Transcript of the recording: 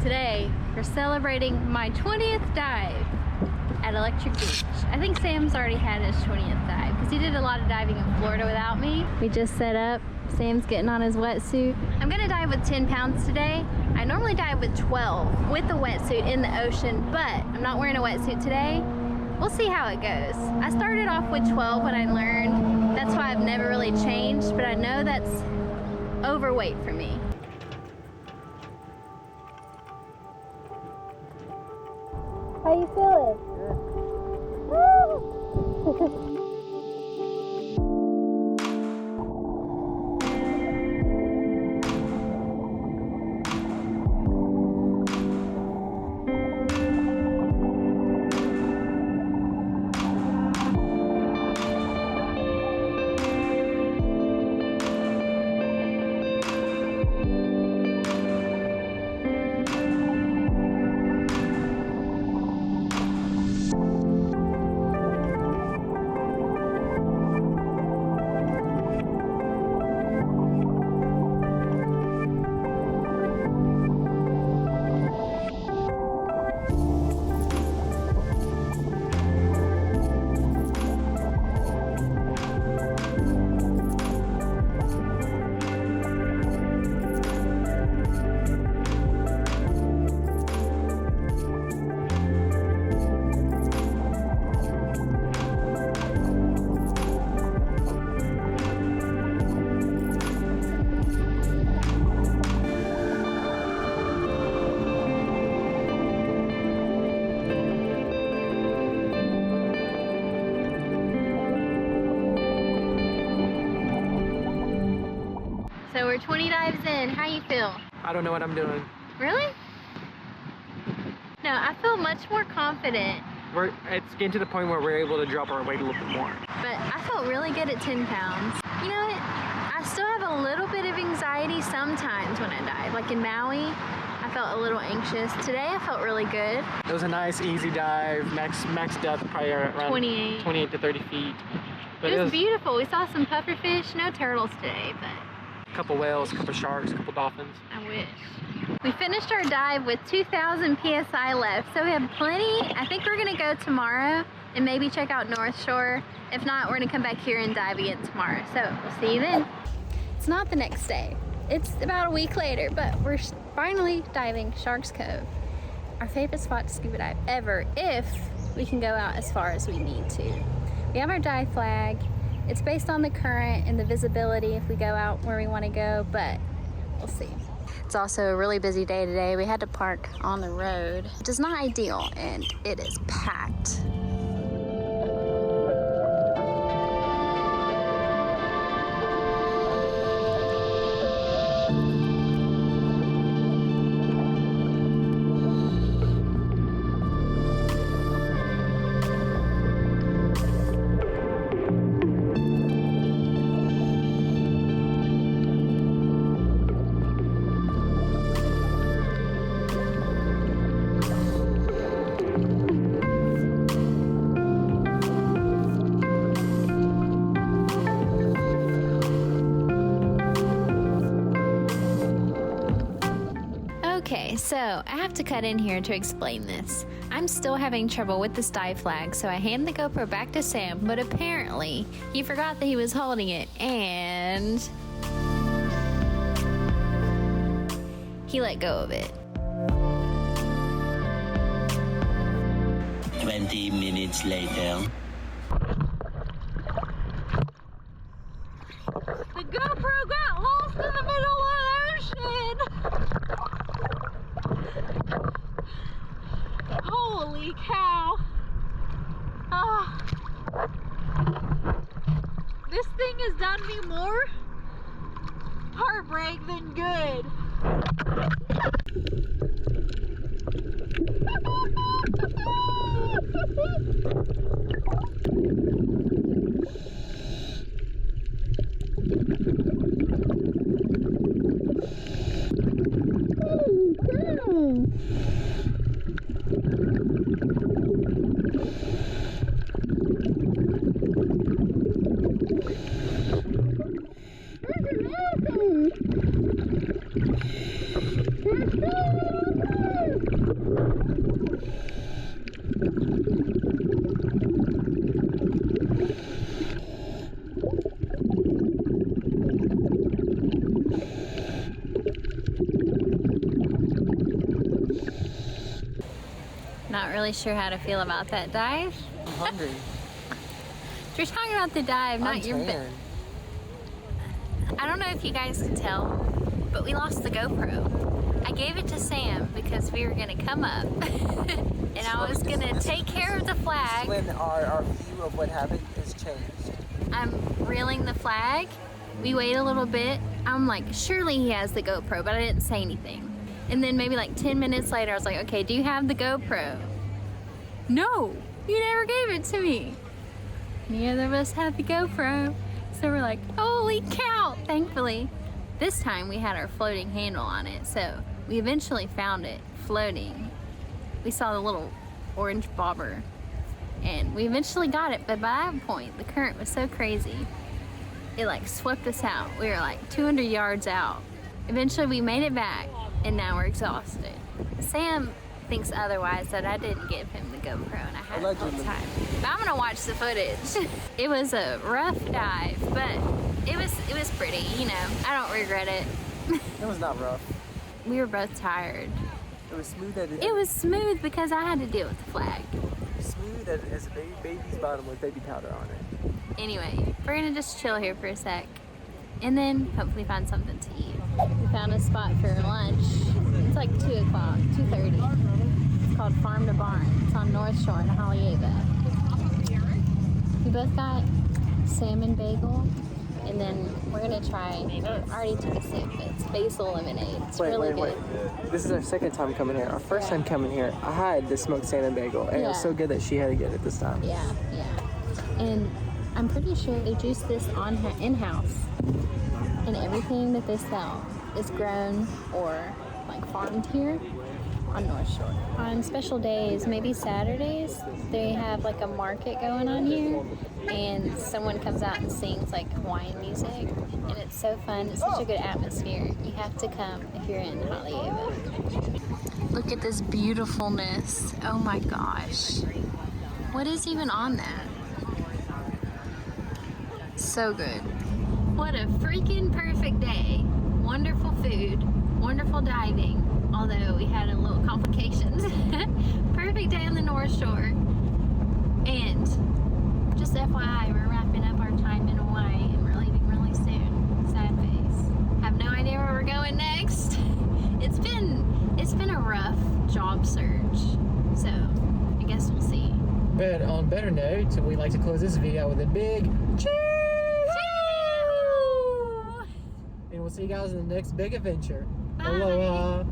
today we're celebrating my 20th dive at Electric Beach. I think Sam's already had his 20th dive because he did a lot of diving in Florida without me. We just set up. Sam's getting on his wetsuit. I'm gonna dive with 10 pounds today. I normally dive with 12 with the wetsuit in the ocean, but I'm not wearing a wetsuit today. We'll see how it goes. I started off with 12 when I learned. That's why I've never really changed, but I know that's overweight for me. How you feeling? Good. So we're 20 dives in. How you feel? I don't know what I'm doing. Really? No, I feel much more confident. It's getting to the point where we're able to drop our weight a little bit more. But I felt really good at 10 pounds. You know what? I still have a little bit of anxiety sometimes when I dive. Like in Maui, I felt a little anxious. Today I felt really good. It was a nice, easy dive. Max depth probably around 28 to 30 feet. But it was beautiful. We saw some pufferfish, no turtles today, but a couple whales, a couple sharks, a couple dolphins. I wish. We finished our dive with 2,000 PSI left, so we have plenty. I think we're gonna go tomorrow and maybe check out North Shore. If not, we're gonna come back here and dive again tomorrow. So we'll see you then. It's not the next day. It's about a week later, but we're finally diving Sharks Cove. Our favorite spot to scuba dive ever, if we can go out as far as we need to. We have our dive flag. It's based on the current and the visibility if we go out where we want to go, but we'll see. It's also a really busy day today. We had to park on the road, which is not ideal, and it is packed. Okay, so I have to cut in here to explain this. I'm still having trouble with this dive flag, so I hand the GoPro back to Sam, but apparently he forgot that he was holding it, and he let go of it. 20 minutes later. The GoPro got lost in the middle of the ocean! Holy cow! Oh. This thing has done me more heartbreak than good. Not really sure how to feel about that dive. I'm hungry. You're talking about the dive, not your bed. I don't know if you guys can tell, but we lost the GoPro. I gave it to Sam because we were gonna come up and I was gonna take care of the flag. When our view of what happened has changed. I'm reeling the flag. We wait a little bit. I'm like, surely he has the GoPro, but I didn't say anything. And then maybe like 10 minutes later, I was like, okay, do you have the GoPro? No, you never gave it to me. Neither of us had the GoPro. So we're like, holy cow. Thankfully, this time we had our floating handle on it. So we eventually found it floating. We saw the little orange bobber and we eventually got it. But by that point, the current was so crazy. It like swept us out. We were like 200 yards out. Eventually we made it back and now we're exhausted. Sam thinks otherwise, that I didn't give him the GoPro and I had it the whole time. But I'm gonna watch the footage. It was a rough dive, but it was pretty, you know. I don't regret it. It was not rough. We were both tired. It was smooth It was smooth because I had to deal with the flag. Smooth as a baby's bottom with baby powder on it. Anyway, we're gonna just chill here for a sec and then hopefully find something to eat. We found a spot for lunch. It's like 2 o'clock, 2:30. It's called Farm to Barn. It's on North Shore in Hawaii. We both got salmon bagel, and then we're gonna try, I already took a sip, but it's basil lemonade. It's really good. This is our second time coming here. Our first time coming here, I had the smoked salmon bagel, and it was so good that she had to get it this time. Yeah. And I'm pretty sure they juice this in-house, and everything that they sell is grown or like farmed here on North Shore. On special days, maybe Saturdays, they have like a market going on here and someone comes out and sings like Hawaiian music and it's so fun. It's such a good atmosphere. You have to come if you're in Hawaii. Look at this beautifulness. Oh my gosh. What is even on that? So good. What a freaking perfect day. Wonderful food, wonderful diving, although we had a little complications. Perfect day on the North Shore. And just FYI, we're wrapping up our time in Hawaii and we're leaving really soon. Sad face. Have no idea where we're going next. It's been a rough job search, so I guess we'll see. But on better note, we like to close this video with a big cheer. And we'll see you guys in the next big adventure. Bye. Aloha.